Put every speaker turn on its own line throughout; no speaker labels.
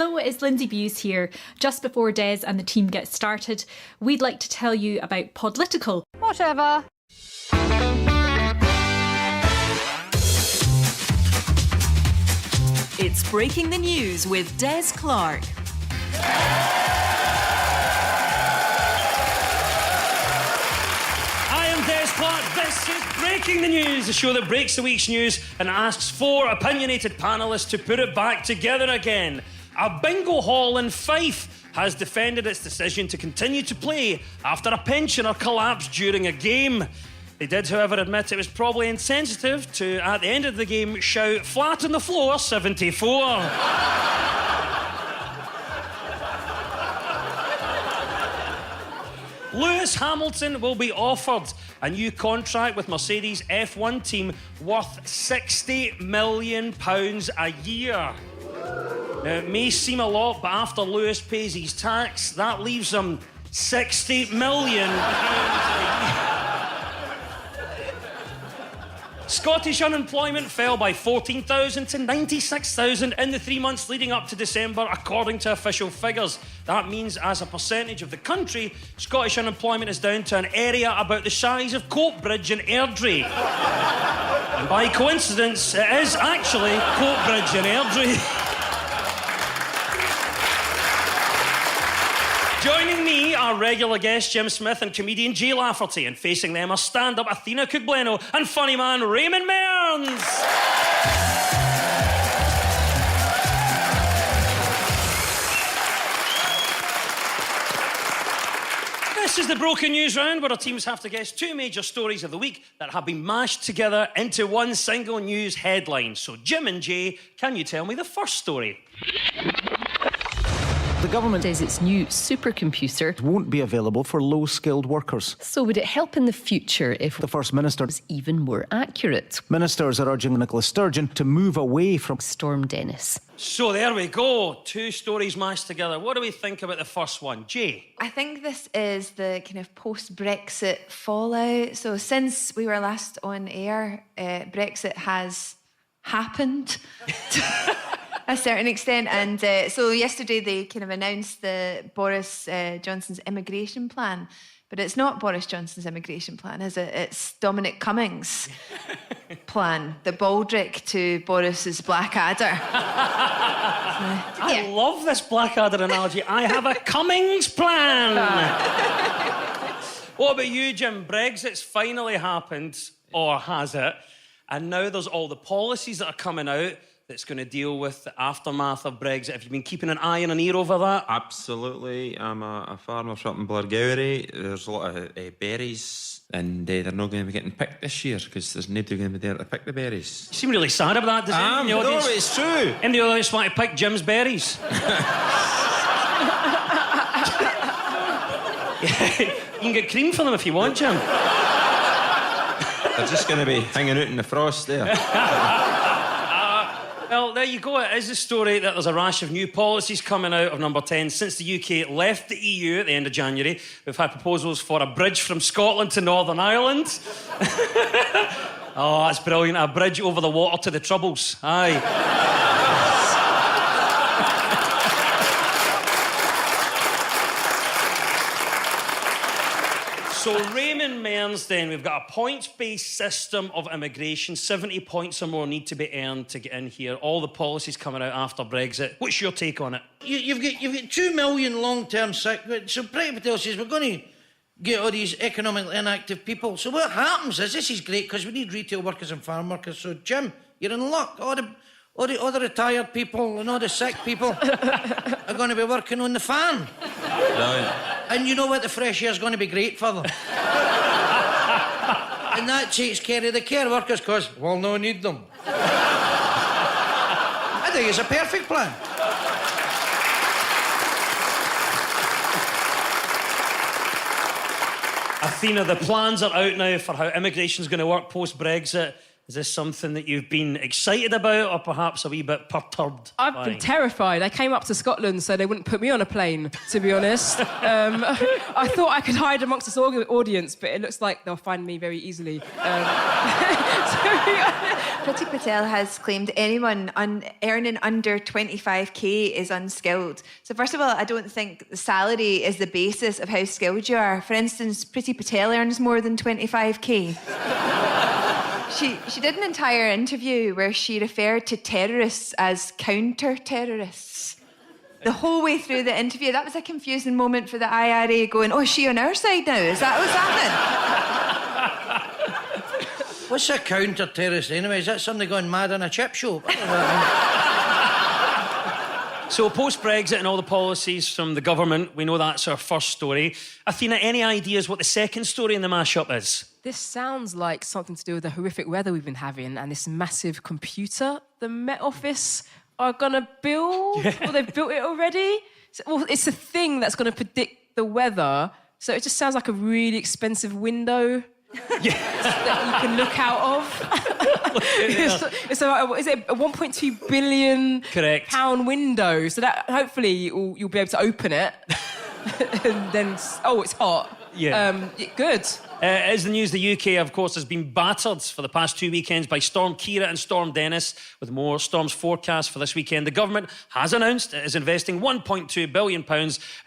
Hello, it's Lindsay Buse here. Just before Des and the team get started, we'd like to tell you about Podlitical.
Whatever.
It's Breaking the News with Des Clark.
I am Des Clark. This is Breaking the News, the show that breaks the week's news and asks four opinionated panellists to put it back together again. A bingo hall in Fife has defended its decision to continue to play after a pensioner collapsed during a game. They did, however, admit it was probably insensitive to, at the end of the game, shout "flat on the floor, 74." Lewis Hamilton will be offered a new contract with Mercedes F1 team worth £60 million a year. Now, it may seem a lot, but after Lewis pays his tax, that leaves him £60 million a year. Scottish unemployment fell by 14,000 to 96,000 in the 3 months leading up to December, according to official figures. That means, as a percentage of the country, Scottish unemployment is down to an area about the size of Coatbridge and Airdrie. And by coincidence, it is actually Coatbridge and Airdrie. Joining me are regular guest Jim Smith and comedian Jay Lafferty, and facing them are stand-up Athena Cook-Bueno and funny man Raymond Mearns. This is the Broken News Round, where our teams have to guess two major stories of the week that have been mashed together into one single news headline. So, Jim and Jay, can you tell me the first story?
The government
says its new supercomputer
won't be available for low-skilled workers.
So would it help in the future if
The First Minister
it was even more accurate?
Ministers are urging Nicola Sturgeon to move away from
Storm Dennis.
So there we go. Two stories mashed together. What do we think about the first one? Jay?
I think this is the kind of post-Brexit fallout. So since we were last on air, Brexit has happened to a certain extent. And so yesterday they kind of announced the Boris Johnson's immigration plan. But it's not Boris Johnson's immigration plan, is it? It's Dominic Cummings' plan, the baldric to Boris's Blackadder.
I love this Blackadder analogy. I have a Cummings plan. What about you, Jim? Brexit's finally happened, or has it? And now there's all the policies that are coming out that's going to deal with the aftermath of Brexit. Have you been keeping an eye and an ear over that?
Absolutely. I'm a farmer up in Blairgowrie. There's a lot of berries, and they're not going to be getting picked this year because there's nobody going to be there to pick the berries.
You seem really sad about that, does it?
No, it's true.
And the audience want to pick Jim's berries. You can get cream for them if you want, Jim.
They're just going to be hanging out in the frost there.
Well, there you go. It is a story that there's a rash of new policies coming out of Number 10 since the UK left the EU at the end of January. We've had proposals for a bridge from Scotland to Northern Ireland. Oh, that's brilliant. A bridge over the water to the Troubles. Aye. So Raymond Mearns, then, we've got a points-based system of immigration. 70 points or more need to be earned to get in here. All the policies coming out after Brexit. What's your take on it?
You've got 2 million long-term sick. So Private Patel says we're going to get all these economically inactive people. So what happens is, this is great because we need retail workers and farm workers. So Jim, you're in luck. All the retired people and all the sick people are going to be working on the fan.
Brilliant.
And you know what? The fresh air is going to be great for them. And that takes care of the care workers because we'll no need them. I think it's a perfect plan.
Athena, the plans are out now for how immigration's going to work post-Brexit. Is this something that you've been excited about or perhaps a wee bit perturbed
I've
by?
been terrified. I came up to Scotland so they wouldn't put me on a plane, to be honest. I thought I could hide amongst this audience, but it looks like they'll find me very easily.
Priti Patel has claimed anyone earning under 25k is unskilled. So first of all, I don't think the salary is the basis of how skilled you are. For instance, Priti Patel earns more than 25k. She did an entire interview where she referred to terrorists as counter-terrorists. The whole way through the interview, that was a confusing moment for the IRA going, oh, is she on our side now? Is that what's happening?
What's a counter-terrorist anyway? Is that somebody going mad on a chip show?
So post-Brexit and all the policies from the government, we know that's our first story. Athena, any ideas what the second story in the mashup is?
This sounds like something to do with the horrific weather we've been having and this massive computer the Met Office are going to build, or they've built it already. Well, it's a thing that's going to predict the weather, so it just sounds like a really expensive window that you can look out of. Is it a 1.2 billion
Correct.
pound window? So that hopefully you'll be able to open it, and then it's hot.
Yeah.
Good.
As the news, the UK, of course, has been battered for the past 2 weekends by Storm Ciara and Storm Dennis, with more storms forecast for this weekend. The government has announced it is investing £1.2 billion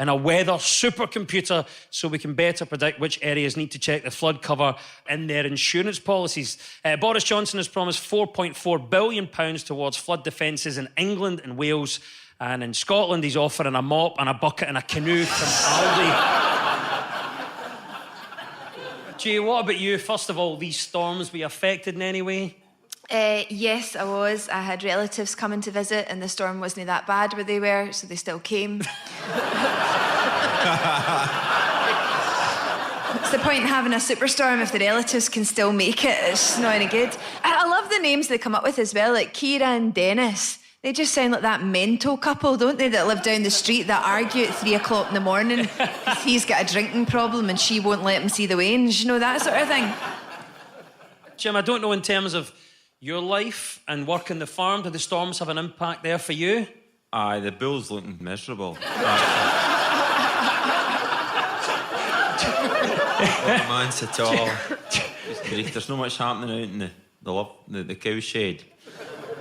in a weather supercomputer so we can better predict which areas need to check the flood cover in their insurance policies. Boris Johnson has promised £4.4 billion towards flood defences in England and Wales. And in Scotland, he's offering a mop and a bucket and a canoe from Aldi. Jay, what about you? First of all, these storms, were you affected in any way?
Yes, I was. I had relatives coming to visit and the storm wasn't that bad where they were, so they still came. What's the point in having a superstorm if the relatives can still make it? It's not any good. I love the names they come up with as well, like Ciara and Dennis. They just sound like that mental couple, don't they, that live down the street that argue at 3 o'clock in the morning because he's got a drinking problem and she won't let him see the wains, you know, that sort of thing.
Jim, I don't know in terms of your life and working the farm, do the storms have an impact there for you?
Aye, the bull's looking miserable. Not a man's at all. There's not much happening out in the cow shed.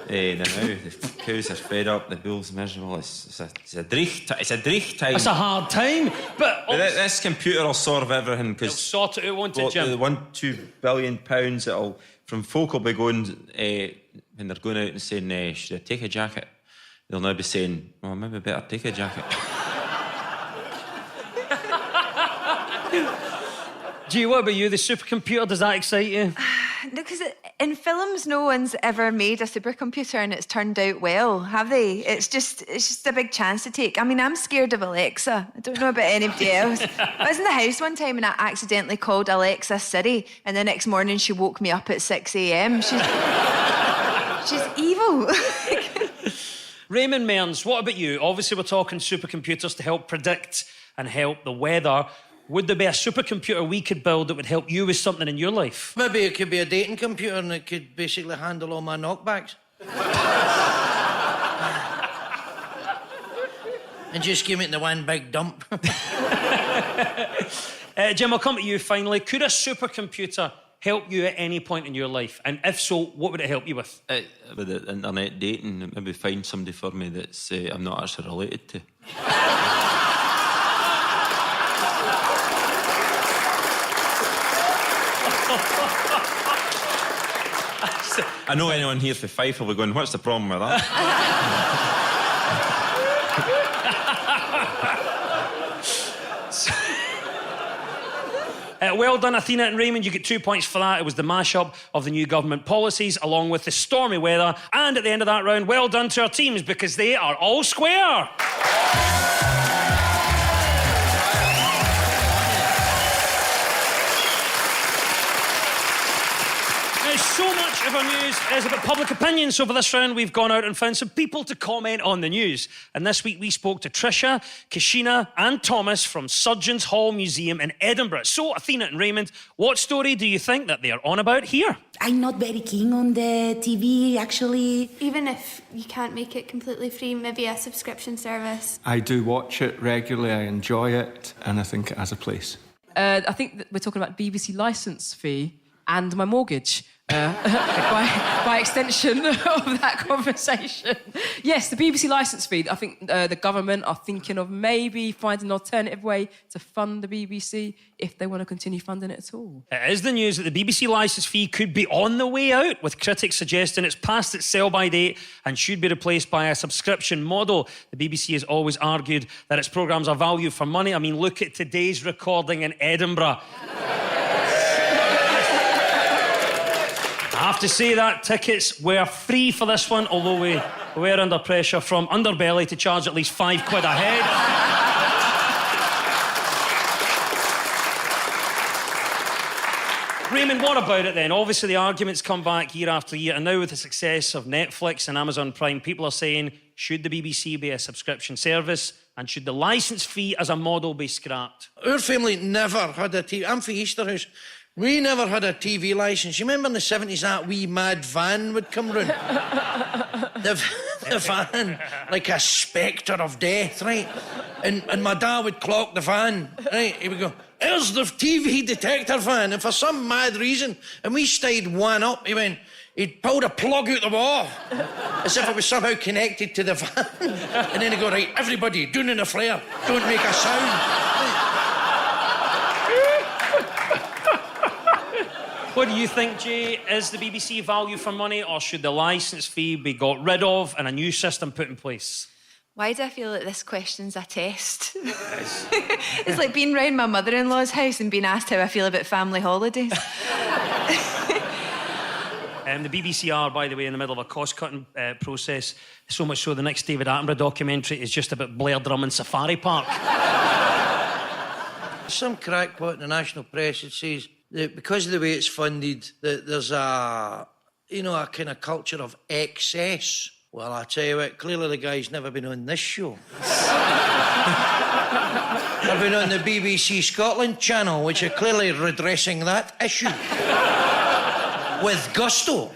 Now the cows are fed up, the bull's miserable. It's a dreich time.
It's a hard time, but
this computer will solve everything
it'll
because
sort it out, won't it, Jim?
the £1-2 billion it'll from folk will be going when they're going out and saying, should I take a jacket? They'll now be saying, well, maybe better take a jacket.
Gee, what about you? The supercomputer, does that excite you?
Because in films, no one's ever made a supercomputer and it's turned out well, have they? It's just a big chance to take. I mean, I'm scared of Alexa. I don't know about anybody else. I was in the house one time and I accidentally called Alexa Siri, and the next morning she woke me up at 6 a.m. She's evil.
Raymond Mearns, what about you? Obviously, we're talking supercomputers to help predict and help the weather. Would there be a supercomputer we could build that would help you with something in your life?
Maybe it could be a dating computer and it could basically handle all my knockbacks. And just give it the one big dump.
Jim, I'll come to you finally. Could a supercomputer help you at any point in your life? And if so, what would it help you with?
With the internet dating, maybe find somebody for me that's I'm not actually related to. I know anyone here for Fife will be going, what's the problem with that?
Well done, Athena and Raymond. You get 2 points for that. It was the mashup of the new government policies along with the stormy weather. And at the end of that round, well done to our teams because they are all square. Now, so much of our news is about public opinion, so for this round we've gone out and found some people to comment on the news. And this week we spoke to Tricia, Kashina and Thomas from Surgeons Hall Museum in Edinburgh. So, Athena and Raymond, what story do you think that they are on about here?
I'm not very keen on the TV, actually.
Even if you can't make it completely free, maybe a subscription service.
I do watch it regularly, I enjoy it, and I think it has a place.
I think that we're talking about BBC licence fee and my mortgage. By extension of that conversation. Yes, the BBC licence fee. I think the government are thinking of maybe finding an alternative way to fund the BBC if they want to continue funding it at all.
It is the news that the BBC licence fee could be on the way out, with critics suggesting it's past its sell-by date and should be replaced by a subscription model. The BBC has always argued that its programmes are value for money. I mean, look at today's recording in Edinburgh. I have to say that tickets were free for this one, although we were under pressure from Underbelly to charge at least £5 a head. Raymond, what about it then? Obviously the arguments come back year after year, and now with the success of Netflix and Amazon Prime, people are saying, should the BBC be a subscription service, and should the licence fee as a model be scrapped?
Our family never had a TV. I'm from Easterhouse. We never had a TV licence. You remember in the 70s that wee mad van would come round? the van, like a spectre of death, right? And my dad would clock the van, right? He would go, "There's the TV detector van." And for some mad reason, and we stayed one up, he'd pulled a plug out the wall as if it was somehow connected to the van. And then he'd go, "Right, everybody, down in the flare, don't make a sound."
What do you think, Jay? Is the BBC value for money, or should the licence fee be got rid of and a new system put in place?
Why do I feel like this question's a test? It's like being round my mother-in-law's house and being asked how I feel about family holidays.
The BBC are, by the way, in the middle of a cost-cutting process, so much so the next David Attenborough documentary is just about Blair Drummond Safari Park.
Some crackpot in the national press that says that because of the way it's funded, that there's a kind of culture of excess. Well, I tell you what, clearly the guy's never been on this show. I've been on the BBC Scotland channel, which are clearly redressing that issue. With gusto.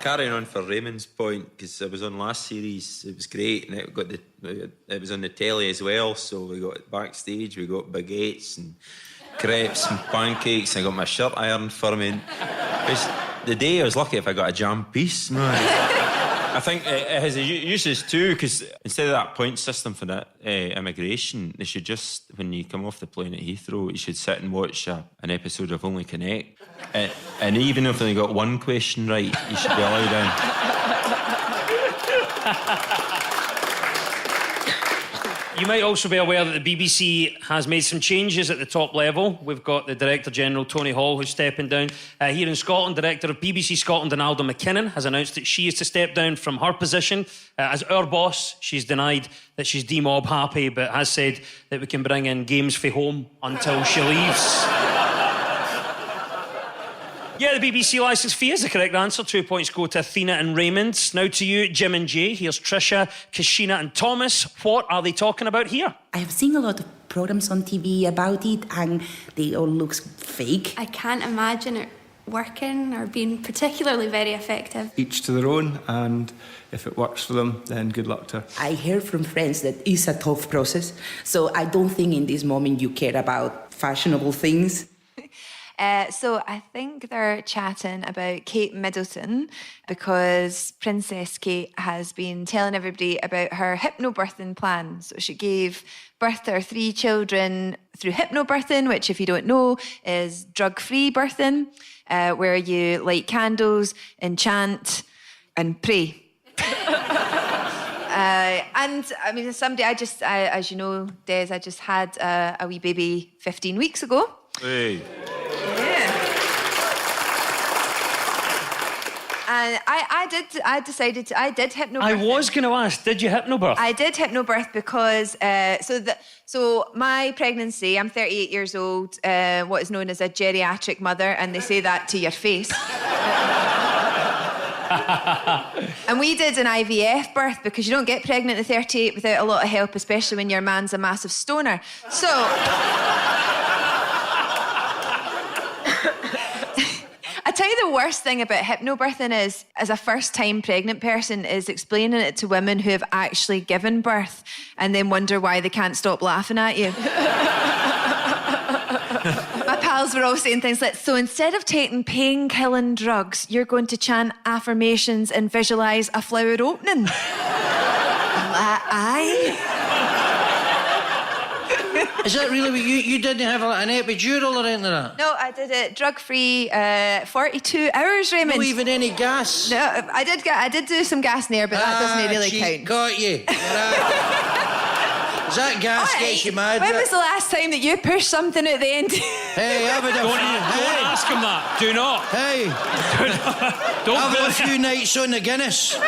Carrying on for Raymond's point, because I was on last series, it was great, and it was on the telly as well, so we got backstage, we got baguettes and crepes and pancakes. I got my shirt ironed for me. The day I was lucky if I got a jam piece, man. I think it has uses too, because instead of that point system for that immigration, they should just, when you come off the plane at Heathrow, you should sit and watch an episode of Only Connect. And even if they got one question right, you should be allowed in.
You might also be aware that the BBC has made some changes at the top level. We've got the Director General, Tony Hall, who's stepping down. Here in Scotland, Director of BBC Scotland, Alda McKinnon, has announced that she is to step down from her position. As our boss, she's denied that she's demob happy, but has said that we can bring in games for home until she leaves. Yeah, the BBC licence fee is the correct answer. 2 points go to Athena and Raymond. Now to you, Jim and Jay. Here's Tricia, Kashina and Thomas. What are they talking about here?
I have seen a lot of programs on TV about it, and they all look fake.
I can't imagine it working or being particularly very effective.
Each to their own, and if it works for them, then good luck to her.
I heard from friends that it's a tough process, so I don't think in this moment you care about fashionable things.
So I think they're chatting about Kate Middleton, because Princess Kate has been telling everybody about her hypnobirthing plan. So she gave birth to her 3 children through hypnobirthing, which, if you don't know, is drug-free birthing, where you light candles, enchant and pray. And I mean, someday as you know, Des, I just had a wee baby 15 weeks ago.
Hey.
Yeah. And I did hypnobirth.
I was going to ask, did you hypnobirth?
I did hypnobirth because so my pregnancy, I'm 38 years old, what is known as a geriatric mother, and they say that to your face. And we did an IVF birth because you don't get pregnant at 38 without a lot of help, especially when your man's a massive stoner. So I tell you, the worst thing about hypnobirthing is, as a first-time pregnant person, is explaining it to women who have actually given birth and then wonder why they can't stop laughing at you. My pals were all saying things like, so instead of taking pain-killing drugs, you're going to chant affirmations and visualise a flower opening. Aye.
Is that really what you didn't have an epidural or anything like that?
No, I did it drug-free, 42 hours, Raymond.
No even any gas?
No, I did do some gas in there, but that doesn't really count.
Got you. Is that gas gets you mad?
When was the last time that you pushed something at the end?
Hey, I would have...
Don't ask him that. Do not.
Hey.
Don't
I've had a few nights on the Guinness.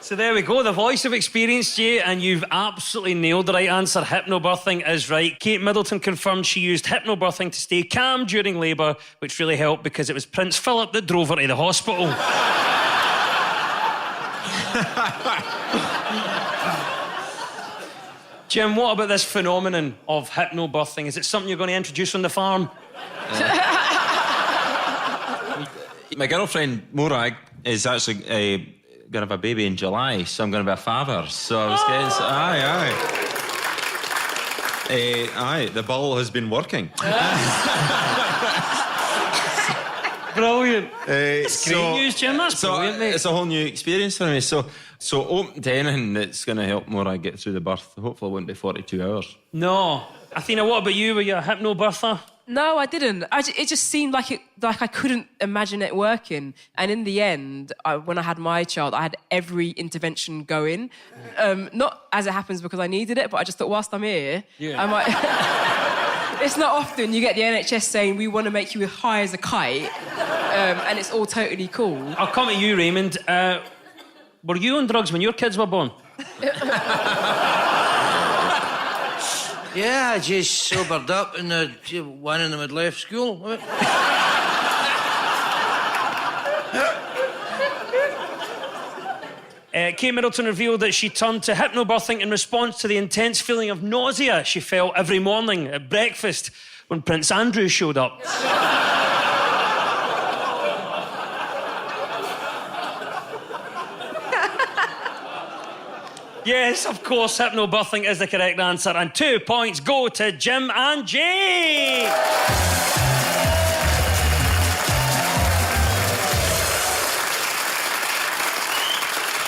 So there we go, the voice of experience, Jay, and you've absolutely nailed the right answer. Hypnobirthing is right. Kate Middleton confirmed she used hypnobirthing to stay calm during labour, which really helped because it was Prince Philip that drove her to the hospital. Jim, what about this phenomenon of hypnobirthing? Is it something you're going to introduce on the farm?
My girlfriend, Morag, is actually going to have a baby in July, so I'm going to be a father. So I was getting... Aye, the ball has been working.
Brilliant. It's great news, Jim. That's brilliant, mate.
It's a whole new experience for me. So open to anything that's going to help Morag get through the birth. Hopefully it won't be 42 hours.
No. Athena, what about you? Were you a hypnobirther?
No, I didn't. It just seemed like I couldn't imagine it working. And in the end, when I had my child, I had every intervention going. Not as it happens because I needed it, but I just thought, whilst I'm here, I might... It's not often you get the NHS saying, we want to make you as high as a kite, and it's all totally cool.
I'll come to you, Raymond. Were you on drugs when your kids were born?
Yeah, I just sobered up and one of them had left school.
Kate Middleton revealed that she turned to hypnobirthing in response to the intense feeling of nausea she felt every morning at breakfast when Prince Andrew showed up. Yes, of course, hypnobirthing is the correct answer. And 2 points go to Jim and Jay.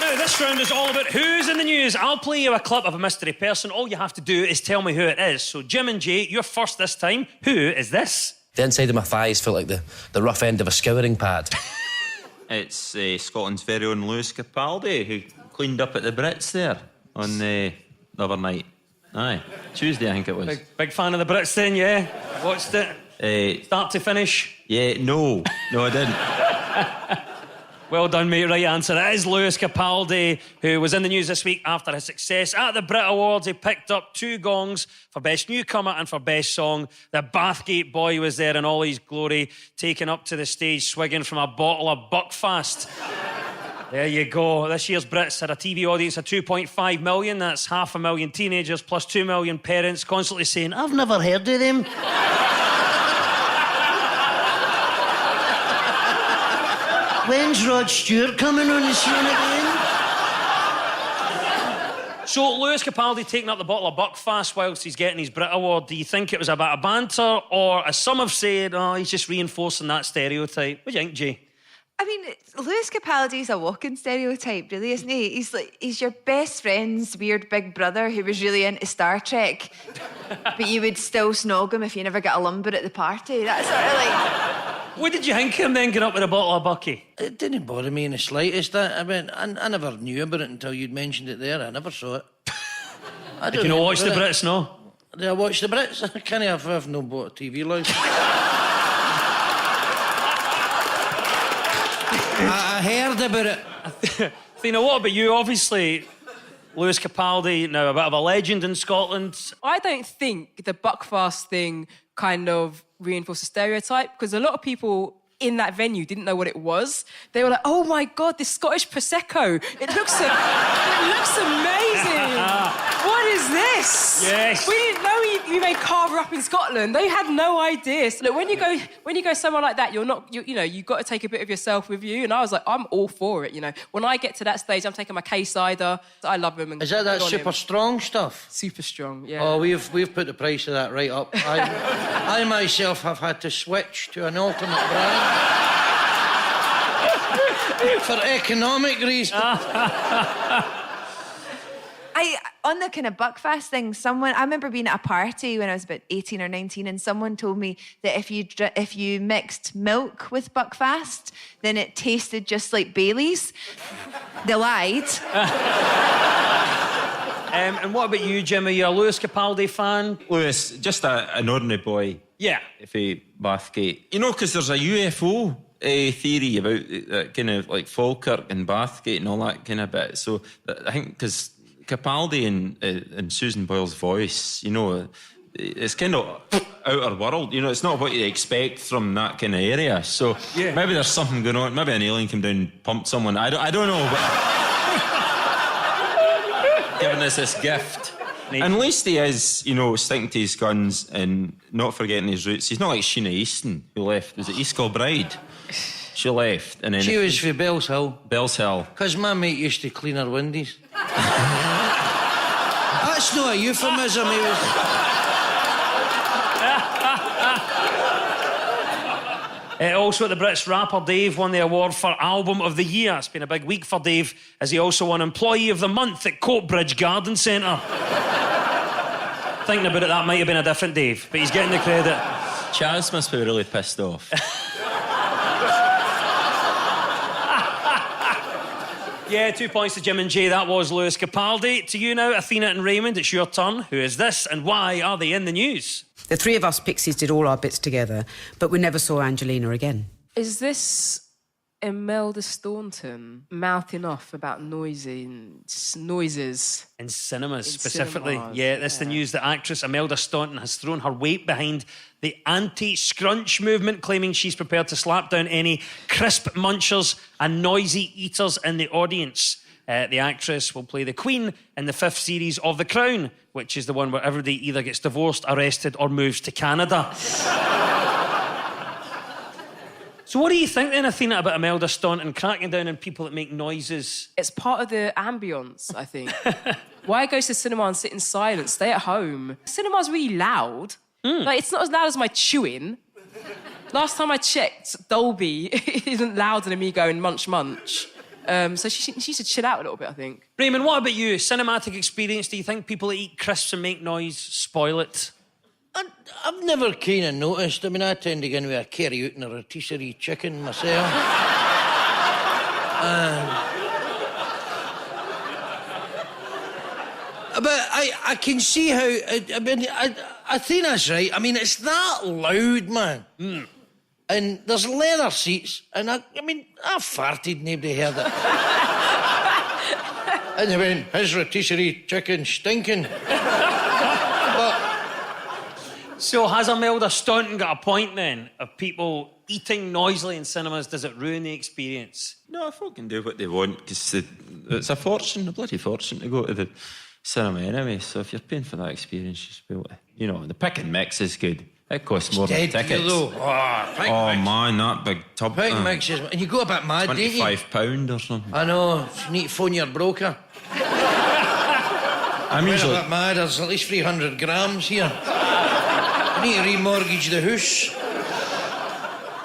Now, this round is all about who's in the news. I'll play you a clip of a mystery person. All you have to do is tell me who it is. So, Jim and Jay, you're first this time. Who is this?
The inside of my thighs felt like the rough end of a scouring pad.
It's Scotland's very own Lewis Capaldi, who cleaned up at the Brits there on the other night. Aye, Tuesday I think it was.
Big fan of the Brits then, yeah? Watched it? Start to finish?
Yeah, no I didn't.
Well done, mate. Right answer. It is Lewis Capaldi, who was in the news this week after his success at the Brit Awards. He picked up 2 gongs for Best Newcomer and for Best Song. The Bathgate Boy was there in all his glory, taken up to the stage, swigging from a bottle of Buckfast. There you go. This year's Brits had a TV audience of 2.5 million. That's 500,000 teenagers plus 2 million parents constantly saying, I've never heard of them. When's Rod Stewart coming on the scene again? So, Lewis Capaldi taking up the bottle of Buckfast whilst he's getting his Brit Award. Do you think it was a bit of banter, or as some have said, he's just reinforcing that stereotype? What do you think, Jay?
I mean, Lewis Capaldi's a walking stereotype, really, isn't he? He's your best friend's weird big brother who was really into Star Trek, but you would still snog him if you never got a lumber at the party. That's sort of like...
What did you think of him then, getting up with a bottle of Bucky?
It didn't bother me in the slightest. I never knew about it until you'd mentioned it there. I never saw it.
Did you not watch the Brits, no?
Do I watch the Brits? I can't have I've no bought a TV live. I heard about it.
Athena, what about you? Obviously, Lewis Capaldi, now a bit of a legend in Scotland.
I don't think the Buckfast thing kind of reinforced the stereotype, because a lot of people in that venue didn't know what it was. They were like, oh my God, this Scottish Prosecco. It looks amazing. What is this?
Yes.
We didn't know you made carver up in Scotland. They had no idea. So look, when you go somewhere like that, you've got to take a bit of yourself with you. And I was like, I'm all for it, When I get to that stage, I'm taking my cider. I love him.
Is that super strong stuff?
Super strong, yeah.
Oh, we've put the price of that right up. I myself have had to switch to an alternate brand. For economic reasons.
On the kind of Buckfast thing, I remember being at a party when I was about 18 or 19, and someone told me that if you mixed milk with Buckfast, then it tasted just like Baileys. They lied.
And what about you, Jim? Are you a Lewis Capaldi fan?
Lewis, just an ordinary boy.
Yeah.
For Bathgate. Because there's a UFO theory about kind of like Falkirk and Bathgate and all that kind of bit. So I think because Capaldi and Susan Boyle's voice, it's kind of outer world. It's not what you expect from that kind of area. So maybe there's something going on. Maybe an alien came down and pumped someone. I don't know. But giving us this gift. And at least he is, sticking to his guns and not forgetting his roots. He's not like Sheena Easton, who left. Was it East Kilbride? She left. And then
she was for Bells Hill.
Bells Hill.
Because my mate used to clean her windies. That's not a euphemism. He was...
Also at the Brits, rapper Dave won the award for Album of the Year. It's been a big week for Dave, as he also won Employee of the Month at Coatbridge Garden Centre. Thinking about it, that might have been a different Dave, but he's getting the credit.
Chaz must be really pissed off.
Yeah, 2 points to Jim and Jay. That was Lewis Capaldi. To you now, Athena and Raymond, it's your turn. Who is this and why are they in the news?
The three of us pixies did all our bits together, but we never saw Angelina again.
Is this Imelda Staunton mouthing off about noises?
In cinemas, specifically.
Cinemas,
yeah, that's the news that actress Imelda Staunton has thrown her weight behind the anti-scrunch movement, claiming she's prepared to slap down any crisp munchers and noisy eaters in the audience. The actress will play the Queen in the 5th series of The Crown, which is the one where everybody either gets divorced, arrested, or moves to Canada. So what do you think then, Athena, about Imelda Staunton cracking down on people that make noises?
It's part of the ambience, I think. Why go to the cinema and sit in silence? Stay at home. Cinema's really loud. Like, it's not as loud as my chewing. Last time I checked, Dolby isn't louder than me going munch munch. So she should chill out a little bit, I think.
Raymond, what about you? Cinematic experience, do you think people that eat crisps and make noise spoil it?
I've never kind of noticed. I mean, I tend to go in with a carry out and a rotisserie chicken myself. But I can see how... Athena's right. I mean, it's that loud, man. And there's leather seats, and I farted, nobody heard it. And they went, his rotisserie chicken stinking.
So has Imelda Staunton got a point then of people eating noisily in cinemas? Does it ruin the experience?
No, folk can do what they want, because it's a fortune, a bloody fortune to go to the cinema anyway. So if you're paying for that experience, you should be able to, the pick and mix is good. It costs more than tickets.
Though. Oh,
man, that big tub.
Pick mix is... And you go a bit mad, don't you?
£25 or something.
I know. You need to phone your broker.
I'm usually...
a bit mad. There's at least 300 grams here. You need to remortgage the house.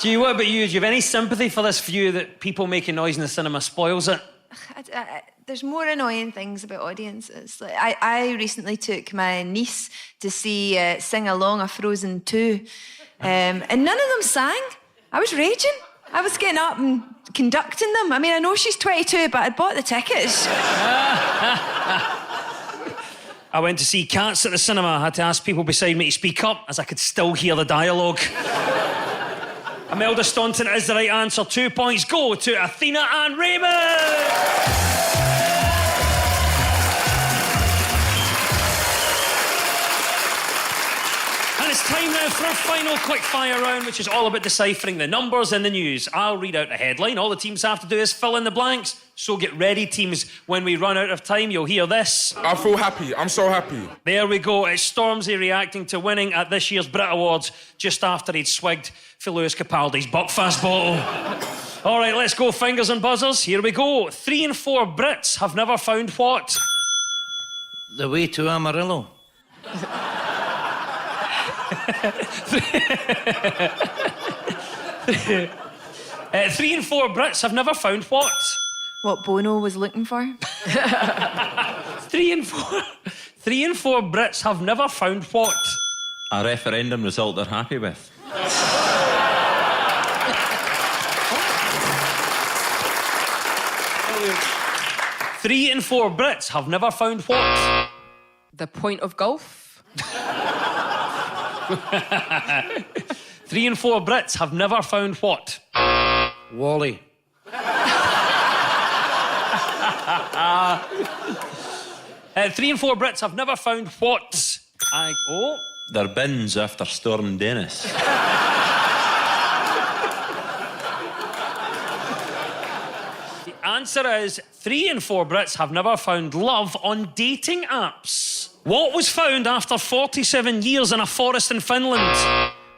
What about you? Do you have any sympathy for this view that people making noise in the cinema spoils it?
There's more annoying things about audiences. Like, I recently took my niece to see Sing Along a Frozen 2, and none of them sang. I was raging. I was getting up and conducting them. I mean, I know she's 22, but I'd bought the tickets.
I went to see Cats at the cinema. I had to ask people beside me to speak up as I could still hear the dialogue. Imelda Staunton is the right answer. 2 points go to Athena and Raymond. And it's time now for our final quick-fire round, which is all about deciphering the numbers in the news. I'll read out a headline. All the teams have to do is fill in the blanks. So get ready, teams. When we run out of time, you'll hear this.
I feel happy. I'm so happy.
There we go. It's Stormzy reacting to winning at this year's Brit Awards just after he'd swigged for Lewis Capaldi's Buckfast bottle. All right, let's go. Fingers and buzzers. Here we go. 3 in 4 Brits have never found what?
The way to Amarillo.
3 in 4 Brits have never found what?
What Bono was looking for?
3 in 4 Brits have never found what?
A referendum result they're happy with.
3 in 4 Brits have never found what?
The point of golf.
3 in 4 Brits have never found what?
Wally.
3 in 4 Brits have never found what?
Their bins after Storm Dennis.
The answer is 3 in 4 Brits have never found love on dating apps. What was found after 47 years in a forest in Finland?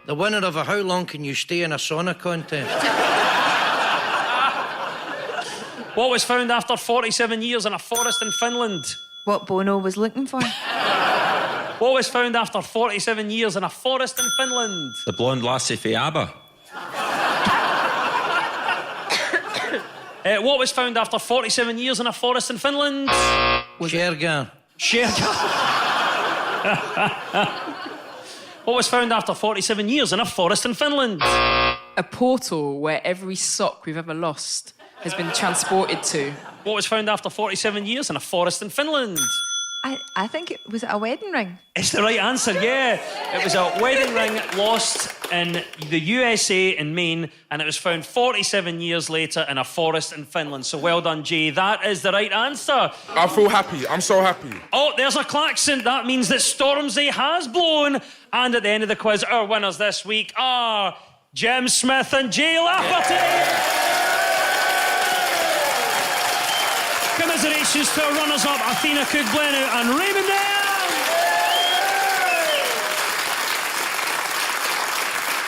The winner of a How Long Can You Stay in a Sauna contest.
What was found after 47 years in a forest in Finland?
What Bono was looking for?
What was found after 47 years in a forest in Finland?
The blonde lassie for ABBA.
What was found after 47 years in a forest in Finland?
Shergar.
What was found after 47 years in a forest in Finland?
A portal where every sock we've ever lost has been transported to.
What was found after 47 years in a forest in Finland?
I think it was a wedding ring.
It's the right answer, yeah. It was a wedding ring lost in the USA in Maine, and it was found 47 years later in a forest in Finland. So well done, Jay. That is the right answer.
I feel happy. I'm so happy.
Oh, there's a klaxon. That means that Stormzy has blown. And at the end of the quiz, our winners this week are Jem Smith and Jay Lafferty. Commiserations to our runners-up, Athena Cook-Glennou and Raymond Dale.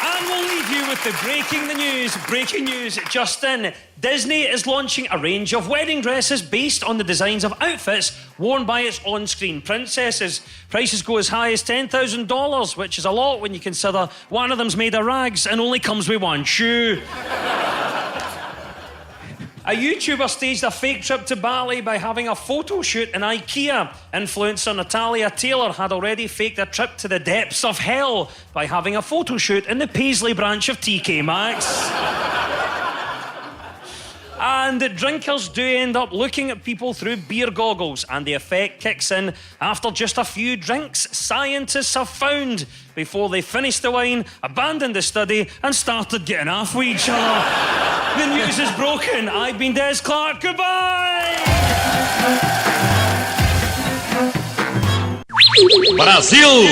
And we'll leave you with the breaking the news. Breaking news just in. Disney is launching a range of wedding dresses based on the designs of outfits worn by its on-screen princesses. Prices go as high as $10,000, which is a lot when you consider one of them's made of rags and only comes with one shoe. A YouTuber staged a fake trip to Bali by having a photo shoot in IKEA. Influencer Natalia Taylor had already faked a trip to the depths of hell by having a photo shoot in the Paisley branch of TK Maxx. And drinkers do end up looking at people through beer goggles, and the effect kicks in after just a few drinks. Scientists have found before they finished the wine, abandoned the study, and started getting off with each other. The news is broken. I've been Des Clark. Goodbye.
Brasil!